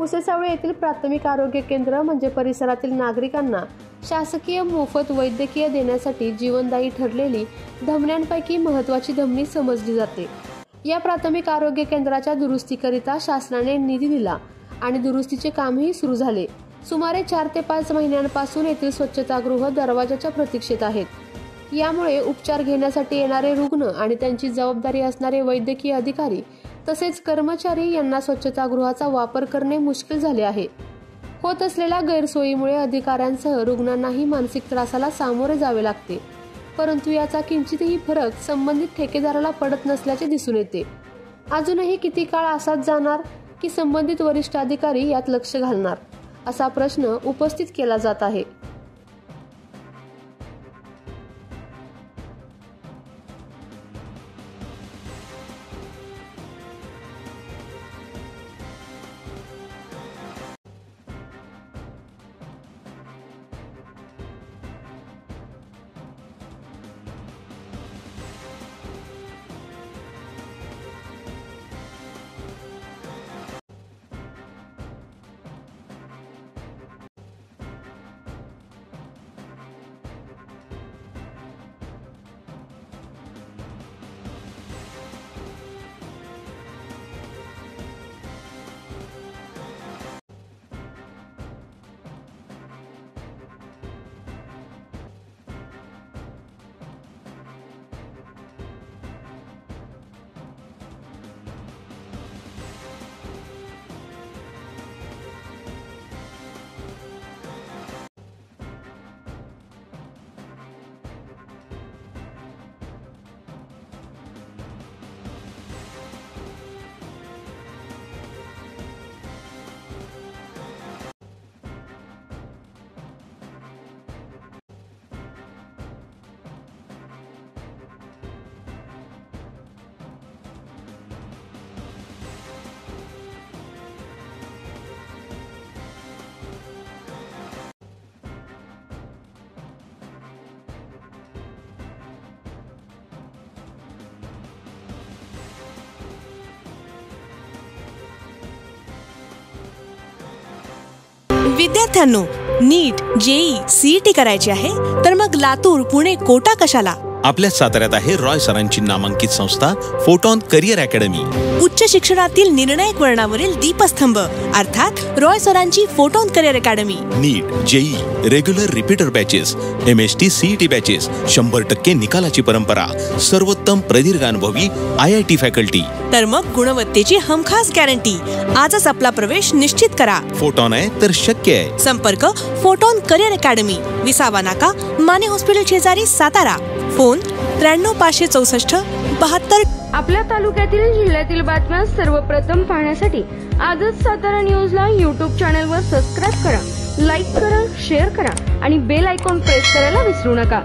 पुसेसावळे येथील प्राथमिक आरोग्य केंद्र म्हणजे परिसरातील नागरिकांना शासकीय मोफत वैद्यकीय देण्यासाठी जीवनदायी ठरलेली धमन्यांपैकी महत्त्वाची धमनी समजली जाते। या प्राथमिक आरोग्य केंद्राच्या दुरुस्तीकरिता शासनाने निधी दिला आणि दुरुस्तीचे कामही सुरू झाले। सुमारे 4 ते 5 महिन्यांपासून येथील स्वच्छतागृह दरवाजाच्या प्रतीक्षेत आहेत। यामुळे उपचार घेण्यासाठी येणारे रुग्ण आणि त्यांची जबाबदारी असणारे वैद्यकीय अधिकारी तसेच कर्मचारी यांना स्वच्छतागृहाचा वापर करणे मुश्किल झाले आहे। होत असलेल्या गैरसोयीमुळे अधिकाऱ्यांसह रुग्णांनाही मानसिक त्रासाला सामोरे जावे लागते, परंतु याचा किंचितही फरक संबंधित ठेकेदाराला पडत नसल्याचे दिसून येते। अजूनही किती काळ असाच जाणार की संबंधित वरिष्ठ अधिकारी यात लक्ष घालणार, असा प्रश्न उपस्थित केला जात आहे। विद्यार्थ्यांनो, नीट, जेई, सीईटी करायची आहे तर मग लातूर, पुणे, कोटा कशाला? आपल्या साताऱ्यात आहे रॉय सरांची नामांकित संस्था फोटॉन करिअर अकॅडमी। उच्च शिक्षणातील निर्णायक वळणावरील दीपस्तंभ अर्थात रॉय सरांची Photon Career Academy. NEET, JEE, regular repeater batches, MST, CET batches, 100% निकालाची परंपरा, सर्वोत्तम प्रदीर्घ अनुभवी IIT फॅकल्टी, तर मग गुणवत्तेची हमखास गॅरंटी। आजच आपला प्रवेश निश्चित करा। फोटॉन आहे तर शक्य आहे। संपर्क फोटॉन करिअर अकॅडमी, विसावा नाका, माने हॉस्पिटल शेजारी, सातारा। फोन 93 564 72। आपल्या तालुक्यातील जिल्ह्यातील बातम्या सर्वप्रथम पाहण्यासाठी आजच सातारा न्यूजला YouTube चॅनलवर सबस्क्राइब करा, लाईक करा, शेअर करा आणि बेल आयकॉन प्रेस करायला विसरू नका।